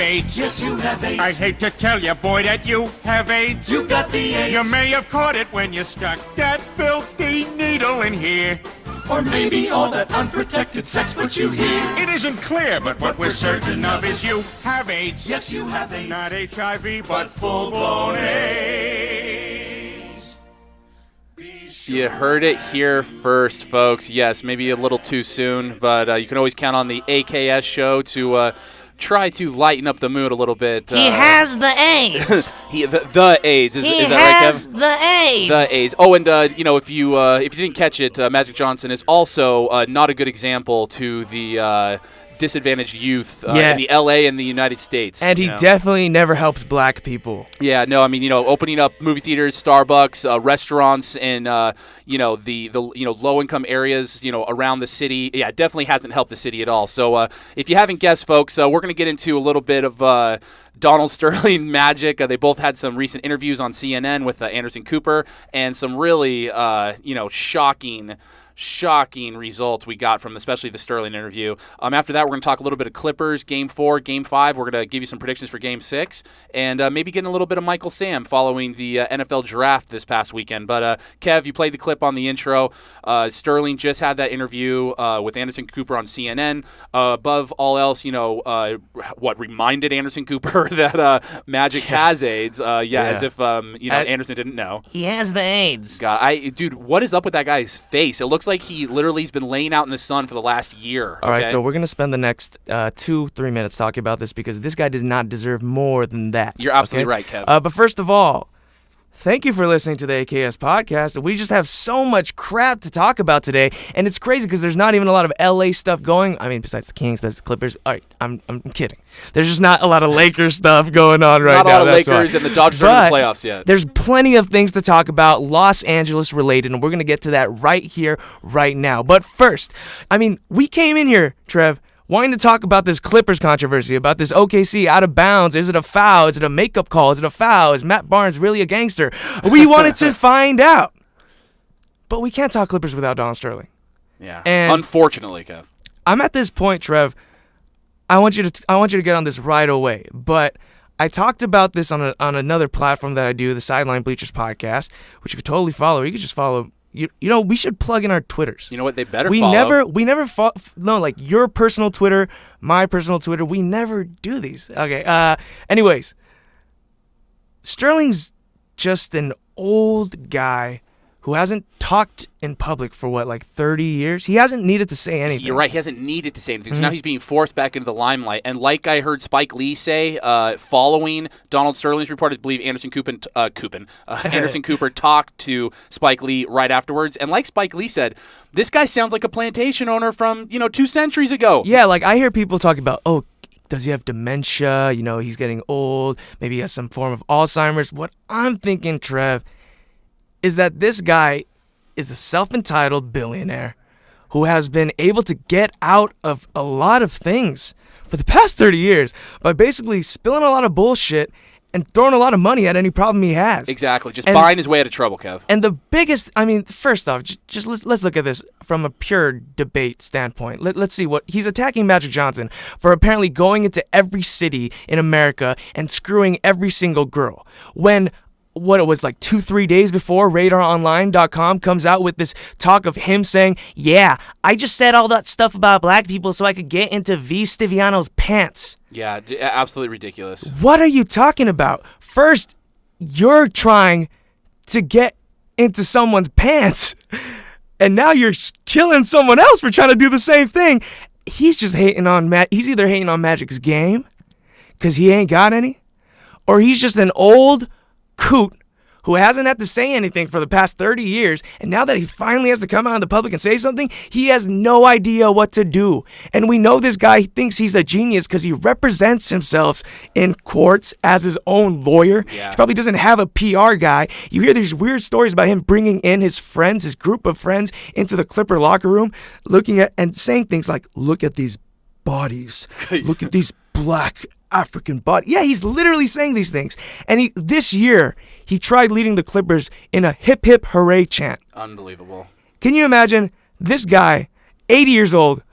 AIDS. Yes, you have AIDS. I hate to tell you, boy, that you have AIDS. You got the AIDS. You may have caught it when you stuck that filthy needle in here. Or maybe all that unprotected sex put you here. It isn't clear, but what we're certain of is you have AIDS. Yes, you have AIDS. Not HIV, but full-blown AIDS. You heard it here first, folks. Yes, maybe a little too soon, but you can always count on the AKS show to try to lighten up the mood a little bit. He has the AIDS. the AIDS. Is that right, Kev? The AIDS. The AIDS. Oh, and if you didn't catch it, Magic Johnson is also not a good example to the disadvantaged youth in the LA and the United States. And he definitely never helps black people. Yeah, no, I mean, opening up movie theaters, Starbucks, restaurants in the low income areas, around the city. Yeah, definitely hasn't helped the city at all. So if you haven't guessed, folks, we're going to get into a little bit of Donald Sterling magic. They both had some recent interviews on CNN with Anderson Cooper and some really shocking results we got from especially the Sterling interview. After that, we're going to talk a little bit of Clippers, Game 4, Game 5. We're going to give you some predictions for Game 6, and maybe getting a little bit of Michael Sam following the NFL draft this past weekend. But, Kev, you played the clip on the intro. Sterling just had that interview with Anderson Cooper on CNN. Above all else, reminded Anderson Cooper that Magic has AIDS. As if, Anderson didn't know. He has the AIDS. God, dude, what is up with that guy's face? It looks like he literally has been laying out in the sun for the last year. All right, so we're going to spend the next 2-3 minutes talking about this because this guy does not deserve more than that. You're absolutely right, Kev. But first of all, thank you for listening to the AKS podcast. We just have so much crap to talk about today, and it's crazy because there's not even a lot of LA stuff going. I mean, besides the Kings, besides the Clippers. All right, I'm kidding. There's just not a lot of Lakers stuff going on right now. Not a lot of Lakers, and the Dodgers aren't in the playoffs yet. There's plenty of things to talk about, Los Angeles related, and we're going to get to that right here, right now. But first, we came in here, Trev, wanting to talk about this Clippers controversy, about this OKC out of bounds. Is it a foul? Is it a makeup call? Is it a foul? Is Matt Barnes really a gangster? We wanted to find out. But we can't talk Clippers without Donald Sterling. Yeah, and unfortunately, Kev. I'm at this point, Trev. I want you to get on this right away. But I talked about this on another platform that I do, the Sideline Bleachers podcast, which you could totally follow. You could just follow. We should plug in our Twitters. You know what? They better follow. We never like your personal Twitter, my personal Twitter. We never do these. Okay. Anyways, Sterling's just an old guy who hasn't talked in public for 30 years. He hasn't needed to say anything. You're right. He hasn't needed to say anything. So now he's being forced back into the limelight. And like I heard Spike Lee say, following Donald Sterling's report, I believe Anderson Cooper talked to Spike Lee right afterwards. And like Spike Lee said, this guy sounds like a plantation owner from 2 centuries ago. Yeah, I hear people talk about, does he have dementia? He's getting old. Maybe he has some form of Alzheimer's. What I'm thinking, Trev, is that this guy is a self-entitled billionaire who has been able to get out of a lot of things for the past 30 years by basically spilling a lot of bullshit and throwing a lot of money at any problem he has. Exactly. Just buying his way out of trouble, Kev. And the biggest, first off, just let's look at this from a pure debate standpoint. Let's see what he's attacking Magic Johnson for apparently going into every city in America and screwing every single girl. When what it was 2-3 days before RadarOnline.com comes out with this talk of him saying, yeah, I just said all that stuff about black people so I could get into V. Stiviano's pants. Yeah, absolutely ridiculous. What are you talking about? First, you're trying to get into someone's pants, and now you're killing someone else for trying to do the same thing. He's just hating on he's either hating on Magic's game, because he ain't got any, or he's just an old coot who hasn't had to say anything for the past 30 years, and now that he finally has to come out in the public and say something, he has no idea what to do. And we know this guy thinks he's a genius because he represents himself in courts as his own lawyer. Yeah. He probably doesn't have a PR guy. You hear these weird stories about him bringing in his friends, his group of friends, into the Clipper locker room, looking at and saying things like, look at these bodies. Look at these black African body. Yeah, he's literally saying these things. And this year, he tried leading the Clippers in a hip hip hooray chant. Unbelievable. Can you imagine this guy, 80 years old,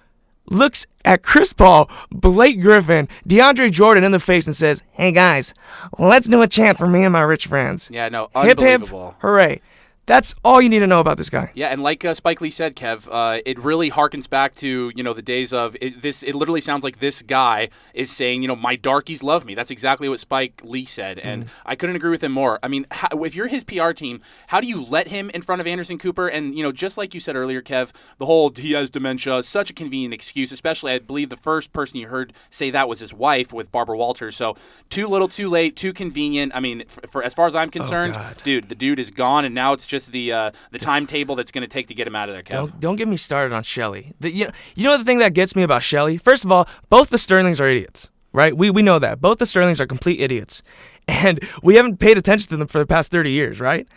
looks at Chris Paul, Blake Griffin, DeAndre Jordan in the face and says, "Hey guys, let's do a chant for me and my rich friends." Yeah, no, Hip hip, unbelievable. hooray. That's all you need to know about this guy. Yeah, and like Spike Lee said, Kev, it really harkens back to the days of this. It literally sounds like this guy is saying, my darkies love me. That's exactly what Spike Lee said, and I couldn't agree with him more. I mean, if you're his PR team, how do you let him in front of Anderson Cooper? And just like you said earlier, Kev, the whole he has dementia, such a convenient excuse. Especially, I believe the first person you heard say that was his wife with Barbara Walters. So too little, too late, too convenient. I mean, for as far as I'm concerned, the dude is gone, and now it's just the timetable that's going to take to get him out of there, Kev. Don't get me started on Shelly. You know the thing that gets me about Shelly? First of all, both the Sterlings are idiots, right? We know that. Both the Sterlings are complete idiots. And we haven't paid attention to them for the past 30 years, right?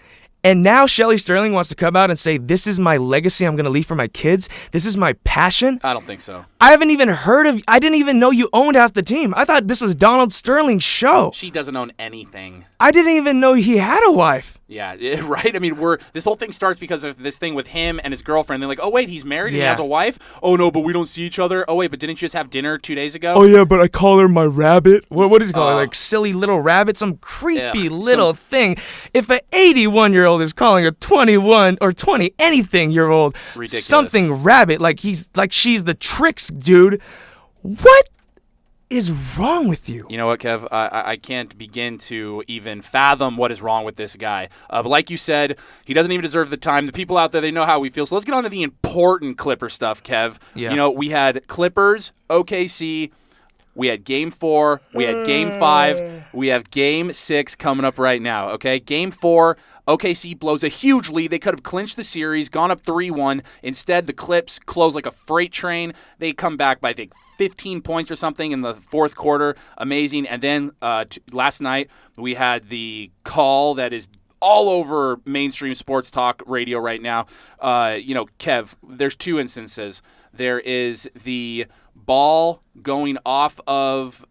And now Shelly Sterling wants to come out and say, "This is my legacy I'm going to leave for my kids. This is my passion." I don't think so. I haven't even heard of... I didn't even know you owned half the team. I thought this was Donald Sterling's show. She doesn't own anything. I didn't even know he had a wife. Yeah, right? I mean, this whole thing starts because of this thing with him and his girlfriend. They're like, "Oh, wait, he's married and he has a wife? Oh, no, but we don't see each other. Oh, wait, but didn't you just have dinner 2 days ago?" "Oh, yeah, but I call her my rabbit." What does he call her? Like, silly little rabbit? Some creepy little thing. If an 81-year-old is calling a 21 or 20 anything-year-old something rabbit, like she's the tricks dude, what is wrong with you? You know what, Kev? I can't begin to even fathom what is wrong with this guy. But like you said, he doesn't even deserve the time. The people out there, they know how we feel. So let's get on to the important Clipper stuff, Kev. Yeah. We had Clippers-OKC. We had Game 4. We had Game 5. We have Game 6 coming up right now, okay? Game 4, OKC blows a huge lead. They could have clinched the series, gone up 3-1. Instead, the Clips close like a freight train. They come back by, I think, 15 points or something in the fourth quarter. Amazing. And then last night, we had the call that is all over mainstream sports talk radio right now. Kev, there's two instances. There is the ball going off of,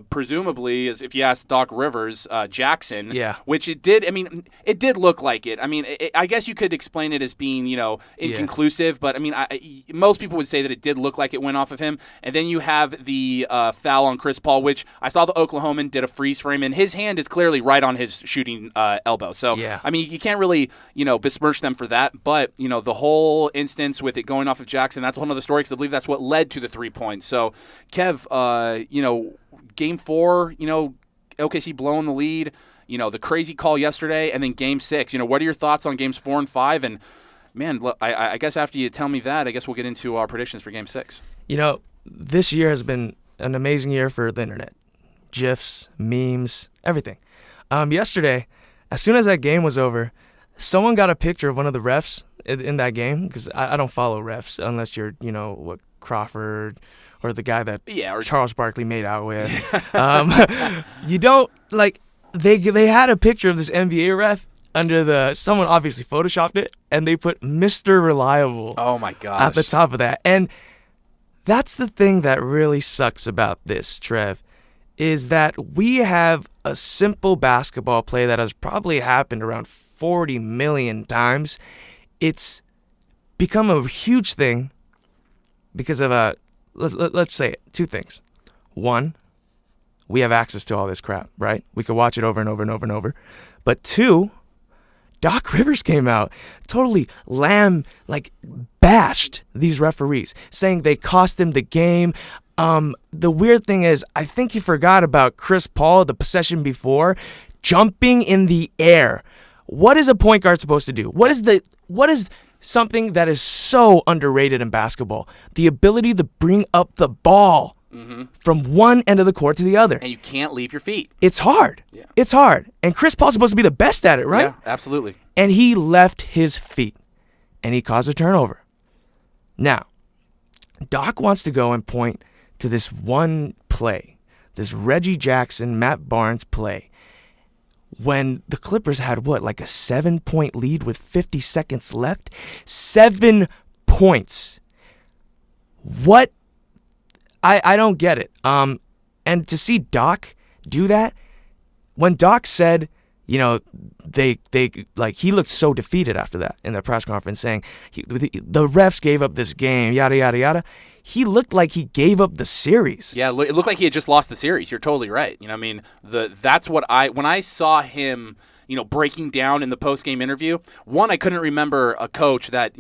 presumably, if you ask Doc Rivers, Jackson, which it did. I mean, it did look like it. I mean, I guess you could explain it as being, inconclusive, but I mean, most people would say that it did look like it went off of him. And then you have the foul on Chris Paul, which I saw the Oklahoman did a freeze frame, and his hand is clearly right on his shooting elbow. So, I mean, you can't really, besmirch them for that. But, the whole instance with it going off of Jackson, that's one of the stories. I believe that's what led to the 3 points. So, Kev, Game 4, OKC blowing the lead, the crazy call yesterday, and then Game 6. What are your thoughts on Games 4 and 5? And, man, I guess after you tell me that, I guess we'll get into our predictions for Game 6. This year has been an amazing year for the internet. GIFs, memes, everything. Yesterday, as soon as that game was over, someone got a picture of one of the refs in that game, because I don't follow refs unless you're, Crawford or the guy that Charles Barkley made out with. You don't, they had a picture of this NBA ref under someone obviously photoshopped it, and they put Mr. Reliable oh my gosh at the top of that. And that's the thing that really sucks about this, Trev, is that we have a simple basketball play that has probably happened around 40 million times. It's become a huge thing because of let's say it, two things. One, we have access to all this crap, right? We could watch it over and over and over and over. But two, Doc Rivers came out, totally bashed these referees, saying they cost him the game. The weird thing is, I think he forgot about Chris Paul, the possession before, jumping in the air. What is a point guard supposed to do? What is something that is so underrated in basketball? The ability to bring up the ball from one end of the court to the other. And you can't leave your feet. It's hard. Yeah. It's hard. And Chris Paul's supposed to be the best at it, right? Yeah, absolutely. And he left his feet, and he caused a turnover. Now, Doc wants to go and point to this one play, this Reggie Jackson, Matt Barnes play, when the Clippers had a 7-point lead with 50 seconds left? 7 points. What? I don't get it. And to see Doc do that, when Doc said, they like he looked so defeated after that in the press conference, saying the refs gave up this game, yada yada yada. He looked like he gave up the series. Yeah, it looked like he had just lost the series. You're totally right. I mean, that's what when I saw him, breaking down in the post-game interview, one, I couldn't remember a coach that,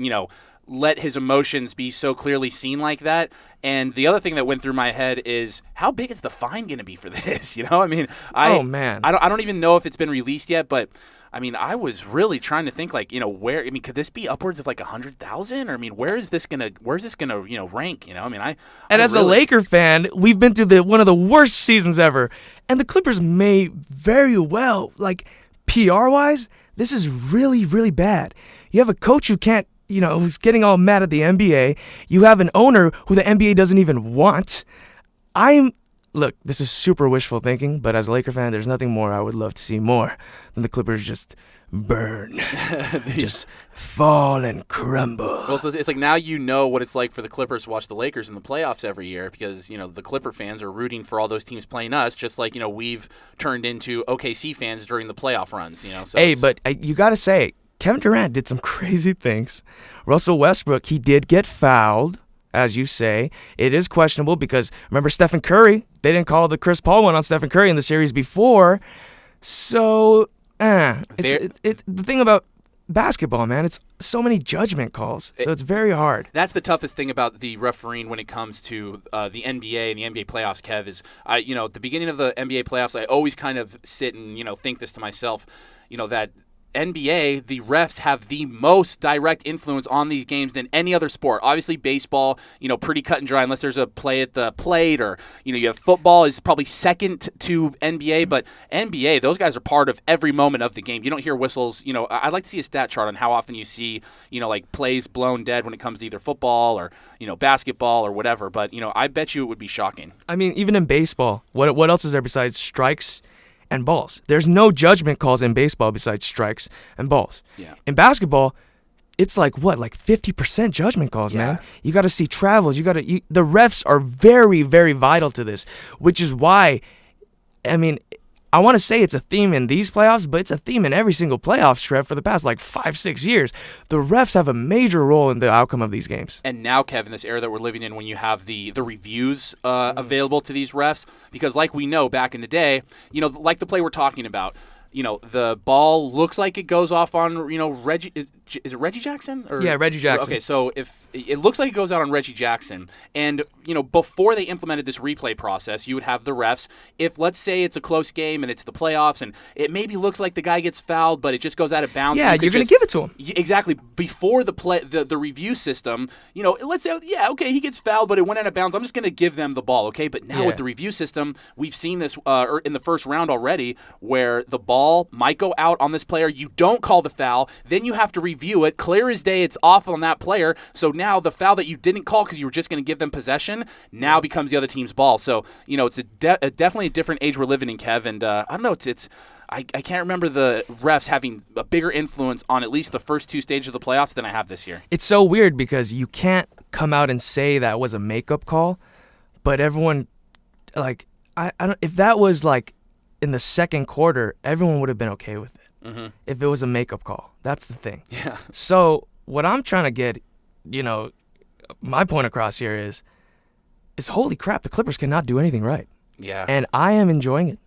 let his emotions be so clearly seen like that. And the other thing that went through my head is, how big is the fine going to be for this? I mean, oh man, I don't even know if it's been released yet, but I mean, I was really trying to think, like, where. I mean, could this be upwards of like 100,000? Or I mean, where's this gonna rank? I mean, and as a Laker fan, we've been through one of the worst seasons ever, and the Clippers may very well, like, PR-wise, this is really, really bad. You have a coach who can't, who's getting all mad at the NBA. You have an owner who the NBA doesn't even want. Look, this is super wishful thinking, but as a Laker fan, there's nothing more I would love to see more than the Clippers just burn, just fall and crumble. Well, it's like now what it's like for the Clippers to watch the Lakers in the playoffs every year, because the Clipper fans are rooting for all those teams playing us, just like we've turned into OKC fans during the playoff runs. So hey, but you got to say, Kevin Durant did some crazy things. Russell Westbrook, he did get fouled. As you say, it is questionable because, remember, Stephen Curry, they didn't call the Chris Paul one on Stephen Curry in the series before. So, the thing about basketball, man, it's so many judgment calls, so it's very hard. That's the toughest thing about the refereeing when it comes to the NBA and the NBA playoffs, Kev, is, at the beginning of the NBA playoffs, I always kind of sit and, think this to myself, that NBA, the refs have the most direct influence on these games than any other sport. Obviously, baseball, pretty cut and dry unless there's a play at the plate, or, you have football is probably second to NBA, but NBA, those guys are part of every moment of the game. You don't hear whistles. I'd like to see a stat chart on how often you see, like plays blown dead when it comes to either football or, basketball or whatever. But, I bet you it would be shocking. I mean, even in baseball, what else is there besides strikes and balls? There's no judgment calls in baseball besides strikes and balls. Yeah. In basketball, it's like 50% judgment calls, man. You got to see travels. The refs are very, very vital to this, which is why, I mean, I want to say it's a theme in these playoffs, but it's a theme in every single playoff, Trev, for the past 5-6 years. The refs have a major role in the outcome of these games. And now, Kevin, this era that we're living in, when you have the reviews available to these refs, because like we know back in the day, like the play we're talking about, the ball looks like it goes off on, Reggie. Is it Reggie Jackson? Yeah, Reggie Jackson. Okay, so if it looks like it goes out on Reggie Jackson, and before they implemented this replay process, you would have the refs. If, let's say, it's a close game and it's the playoffs, and it maybe looks like the guy gets fouled, but it just goes out of bounds. Yeah, you're going to give it to him. Exactly. Before the review system, let's say, okay, he gets fouled, but it went out of bounds. I'm just going to give them the ball, okay? But now with the review system, we've seen this in the first round already, where the ball might go out on this player. You don't call the foul, then you have to review it. Clear as day, it's off on that player. So now the foul that you didn't call because you were just going to give them possession now becomes the other team's ball. So, it's definitely a different age we're living in, Kev. And I don't know, I can't remember the refs having a bigger influence on at least the first two stages of the playoffs than I have this year. It's so weird because you can't come out and say that was a makeup call, but everyone, like, I don't, if that was like in the second quarter, everyone would have been okay with it. Mm-hmm. If it was a makeup call. That's the thing. Yeah. So what I'm trying to get, my point across here is holy crap, the Clippers cannot do anything right. Yeah. And I am enjoying it.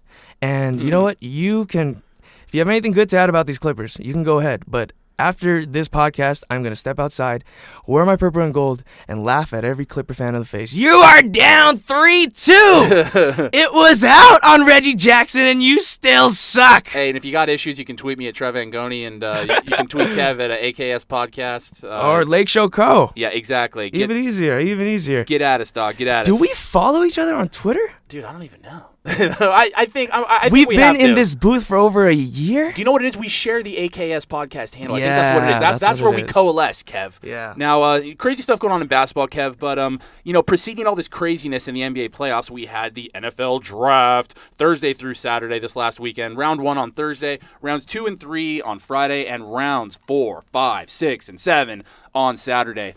And you know what? You can, if you have anything good to add about these Clippers, you can go ahead. But after this podcast, I'm going to step outside, wear my purple and gold, and laugh at every Clipper fan in the face. You are down 3-2! It was out on Reggie Jackson, and you still suck! Hey, and if you got issues, you can tweet me at Trevor Angone, and you can tweet Kev at AKS Podcast. Or Lake Show Co. Yeah, exactly. Even easier. Get at us, dog. Get at us. Do we follow each other on Twitter? Dude, I don't even know. I think we've we been have in to. this booth for over a year. Do you know what it is? We share the AKS podcast handle. Yeah, I think that's what it is. That's where we coalesce, Kev. Yeah. Now, crazy stuff going on in basketball, Kev. But preceding all this craziness in the NBA playoffs, we had the NFL draft Thursday through Saturday this last weekend. Round 1 on Thursday, rounds 2 and 3 on Friday, and rounds 4, 5, 6, and 7 on Saturday.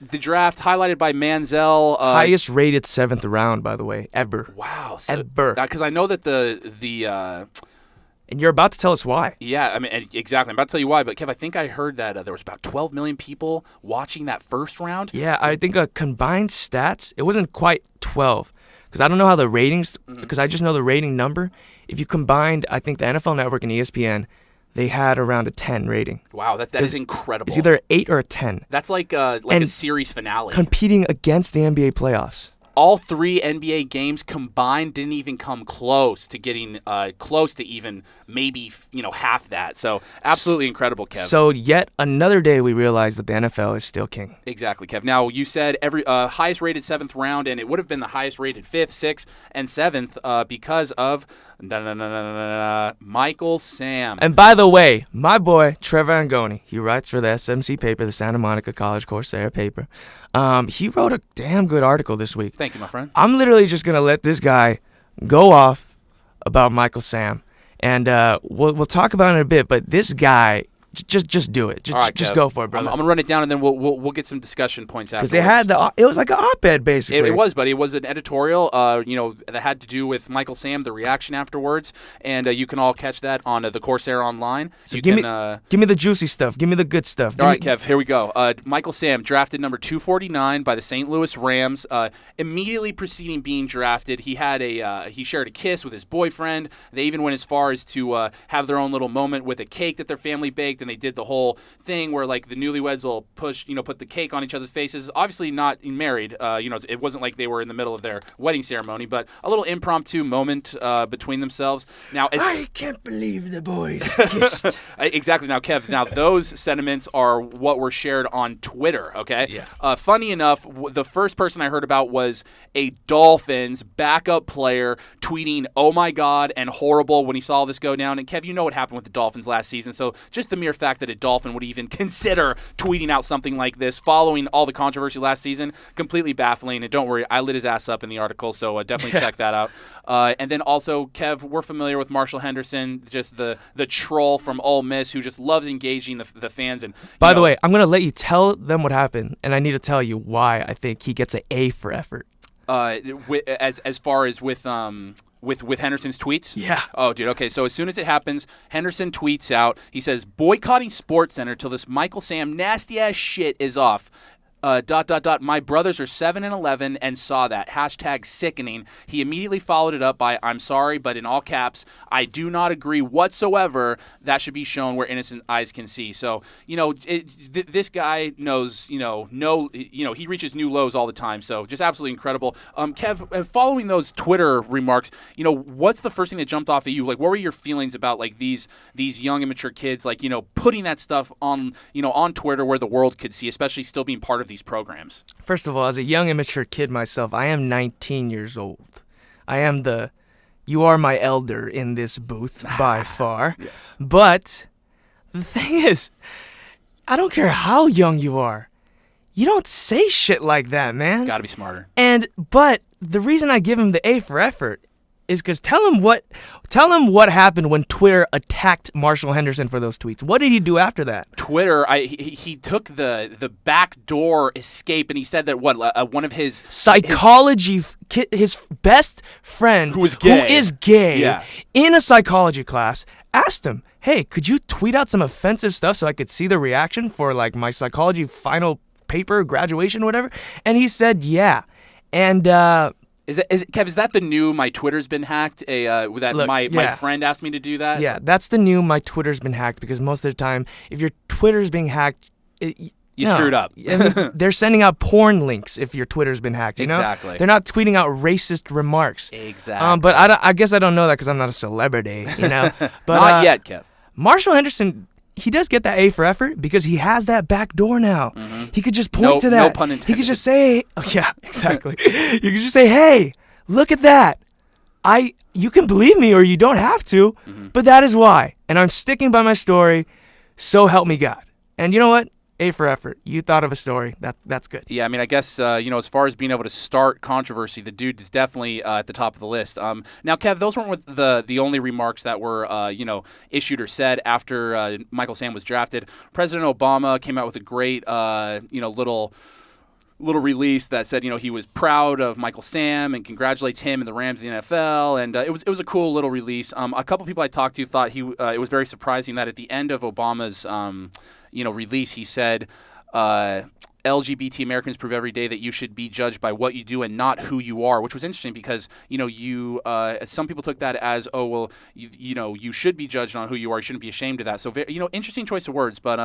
The draft highlighted by Manziel. Highest rated 7th round, by the way, ever. Wow. Ever. Because I know that the And you're about to tell us why. Yeah, I mean, exactly. I'm about to tell you why, but Kev, I think I heard that there was about 12 million people watching that first round. Yeah, I think combined stats, it wasn't quite 12. Because I don't know how the ratings, because I just know the rating number. If you combined, I think the NFL Network and ESPN, they had around a 10 rating. Wow, that is incredible. It's either an 8 or a 10. That's like a series finale. Competing against the NBA playoffs. All 3 NBA games combined didn't even come close to getting close to even maybe half that. So absolutely incredible, Kev. So yet another day we realized that the NFL is still king. Exactly, Kev. Now you said every highest rated 7th round, and it would have been the highest rated 5th, 6th, and 7th because of Michael Sam. And by the way, my boy Trevor Angone, he writes for the SMC paper, the Santa Monica College Coursera paper. He wrote a damn good article this week. Thank you, my friend. I'm literally just gonna let this guy go off about Michael Sam, and we'll talk about it in a bit. But this guy, just do it. Just go for it, brother. I'm gonna run it down, and then we'll get some discussion points afterwards. Because they had it was like an op-ed basically. It was, buddy. It was an editorial, that had to do with Michael Sam, the reaction afterwards, and you can all catch that on the Coursera online. So give me the juicy stuff. Give me the good stuff. All right, Kev. Here we go. Michael Sam drafted number 249 by the St. Louis Rams. Immediately preceding being drafted, he had he shared a kiss with his boyfriend. They even went as far as to have their own little moment with a cake that their family baked. And they did the whole thing where like the newlyweds will put the cake on each other's faces. Obviously not married. It wasn't like they were in the middle of their wedding ceremony, but a little impromptu moment between themselves. Now, I can't believe the boys kissed. Exactly. Now, Kev. Now those sentiments are what were shared on Twitter. Okay. Yeah. Funny enough, the first person I heard about was a Dolphins backup player tweeting, "Oh my God," and horrible when he saw this go down. And Kev, you know what happened with the Dolphins last season, so just the mere fact that a Dolphin would even consider tweeting out something like this following all the controversy last season, completely baffling. And don't worry, I lit his ass up in the article, so definitely check that out. And then also, Kev, we're familiar with Marshall Henderson, just the troll from Ole Miss who just loves engaging the fans. And by the way, I'm going to let you tell them what happened, and I need to tell you why I think he gets an A for effort. As far as with Henderson's tweets? Yeah. Oh, dude. Okay, so as soon as it happens, Henderson tweets out. He says, "Boycotting SportsCenter till this Michael Sam nasty ass shit is off. ... My brothers are 7 and 11 and saw that. # sickening." He immediately followed it up by, "I'm sorry, but in all caps, I do not agree whatsoever. That should be shown where innocent eyes can see." So, this guy knows, he reaches new lows all the time. So just absolutely incredible. Kev, following those Twitter remarks, what's the first thing that jumped off at you? Like, what were your feelings about like these young immature kids, like, putting that stuff on, on Twitter where the world could see, especially still being part of these programs? First of all, as a young, immature kid myself, I am 19 years old. I am you are my elder in this booth by far. Yes. But the thing is, I don't care how young you are. You don't say shit like that, man. Gotta be smarter. But the reason I give him the A for effort is because tell him what happened when Twitter attacked Marshall Henderson for those tweets. What did he do after that? Twitter, he took the backdoor escape, and he said that one of his his best friend who is gay, yeah, in a psychology class asked him, "Hey, could you tweet out some offensive stuff so I could see the reaction for like my psychology final paper, graduation, whatever?" And he said, "Yeah." And Kev, is that the new "my Twitter's been hacked"? My friend asked me to do that? Yeah, that's the new "my Twitter's been hacked," because most of the time, if your Twitter's being hacked, you screwed up. They're sending out porn links if your Twitter's been hacked, Exactly. They're not tweeting out racist remarks. Exactly. But I guess I don't know that because I'm not a celebrity, But not yet, Kev. Marshall Henderson, he does get that A for effort because he has that back door now. Mm-hmm. He could just point to that. No pun intended. He could just say, yeah, exactly. You could just say, "Hey, look at that. You can believe me or you don't have to, but that is why. And I'm sticking by my story. So help me God." And you know what? A for effort. You thought of a story. That's good. Yeah, I mean, I guess, as far as being able to start controversy, the dude is definitely at the top of the list. Now, Kev, those weren't the only remarks that were, issued or said after Michael Sam was drafted. President Obama came out with a great, little little release that said, he was proud of Michael Sam and congratulates him and the Rams in the NFL, and it was a cool little release. A couple people I talked to thought it was very surprising that at the end of Obama's release, he said, LGBT Americans prove every day that you should be judged by what you do and not who you are, which was interesting because some people took that as, oh well, you should be judged on who you are. You shouldn't be ashamed of that. So interesting choice of words, but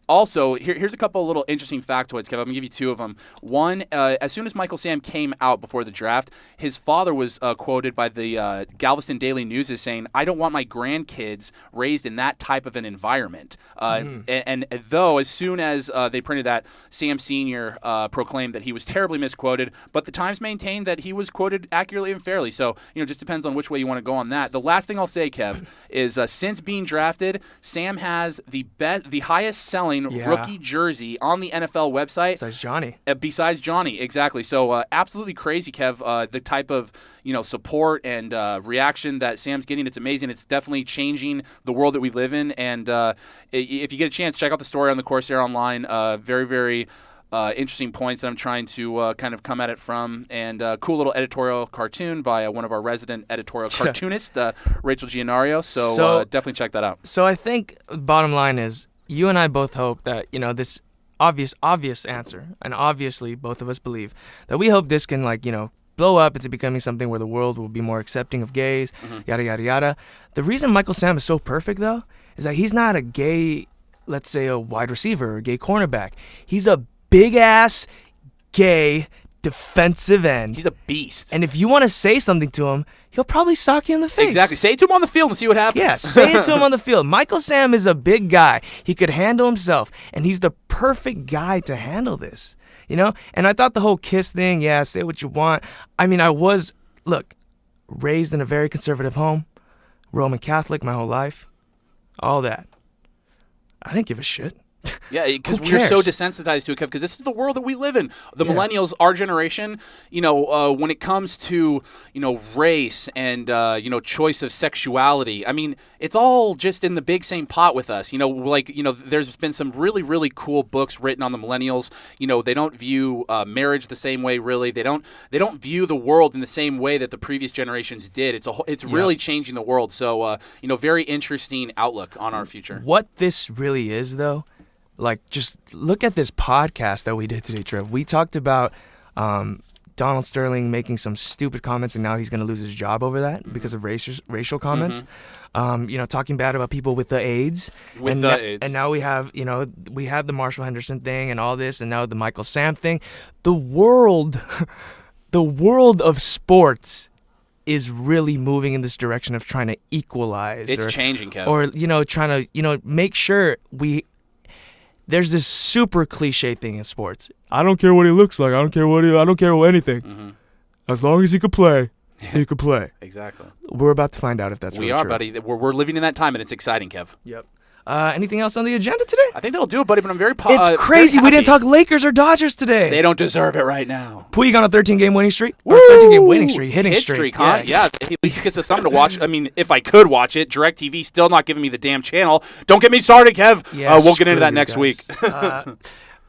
also, here's a couple of little interesting factoids, Kev. I'm going to give you two of them. One, as soon as Michael Sam came out before the draft, his father was quoted by the Galveston Daily News as saying, I don't want my grandkids raised in that type of an environment. And though, as soon as they printed that, Sam Sr. Proclaimed that he was terribly misquoted, but the Times maintained that he was quoted accurately and fairly. So, just depends on which way you want to go on that. The last thing I'll say, Kev, is since being drafted, Sam has the highest selling rookie jersey on the NFL website. Besides Johnny, exactly. So absolutely crazy, Kev. The type of support and reaction that Sam's getting, it's amazing. It's definitely changing the world that we live in. And if you get a chance, check out the story on the Corsair Online. Very, very interesting points that I'm trying to kind of come at it from, and cool little editorial cartoon by one of our resident editorial cartoonists, Rachel Giannario. So definitely check that out. So I think the bottom line is, you and I both hope that, this obvious answer, and obviously both of us believe, that we hope this can, blow up into becoming something where the world will be more accepting of gays, yada, yada, yada. The reason Michael Sam is so perfect, though, is that he's not a gay, let's say, a wide receiver or a gay cornerback. He's a big-ass, gay defensive end. He's a beast. And if you want to say something to him, he'll probably sock you in the face. Exactly. Say it to him on the field and see what happens. Yeah, say it to him on the field. Michael Sam is a big guy. He could handle himself, and he's the perfect guy to handle this. And I thought the whole kiss thing, say what you want. I mean, I was, raised in a very conservative home, Roman Catholic my whole life, all that. I didn't give a shit. Yeah, because we're so desensitized to it, Kev, because this is the world that we live in. The millennials, our generation, when it comes to, race and, choice of sexuality, I mean, it's all just in the big same pot with us. There's been some really, really cool books written on the millennials. They don't view marriage the same way, really. They don't view the world in the same way that the previous generations did. It's really changing the world. So, very interesting outlook on our future. What this really is, though, just look at this podcast that we did today, Trev. We talked about Donald Sterling making some stupid comments, and now he's going to lose his job over that because of racial comments. Talking bad about people with the AIDS. And now we have, we had the Marshall Henderson thing and all this, and now the Michael Sam thing. The world of sports is really moving in this direction of trying to equalize. It's changing, Kev. Or, trying to, make sure there's this super cliche thing in sports. I don't care what he looks like. I don't care anything. As long as he could play, he could play. Exactly. We're about to find out if that's really true. We are, buddy. We're living in that time, and it's exciting, Kev. Yep. Anything else on the agenda today? I think that'll do it, buddy, but I'm very It's crazy we didn't talk Lakers or Dodgers today. They don't deserve it right now. Puig on a 13-game winning streak? Woo! 13-game winning streak, hitting streak. Huh? Yeah, at least it gets us something to watch. I mean, if I could watch it, DirecTV still not giving me the damn channel. Don't get me started, Kev. Yeah, we'll get into that next week.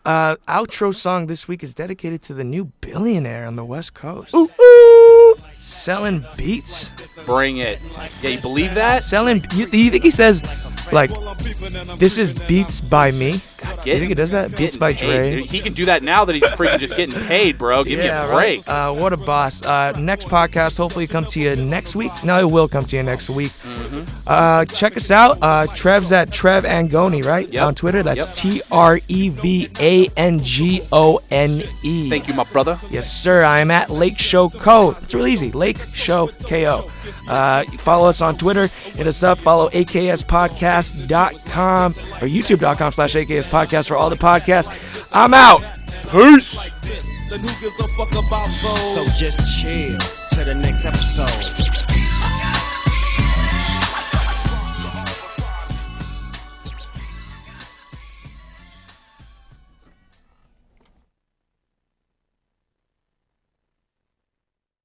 Outro song this week is dedicated to the new billionaire on the West Coast. Ooh, ooh. Selling beats. Bring it. Yeah, you believe that? You think he says, this is Beats by me? You think he does that? Beats by Dre? He can do that now that he's freaking just getting paid, bro. Give me a break. Right. What a boss. Next podcast hopefully come to you next week. No, it will come to you next week. Check us out. Trev's at Trev Angone, right? Yep. On Twitter. That's TREVANGONE. Thank you, my brother. Yes, sir. I am at Lake Show Co. It's real easy. Lake Show KO. Follow us on Twitter. Hit us up. Follow akspodcast.com or youtube.com/AKS Podcast for all the podcasts. I'm out. Peace. So just chill to the next episode.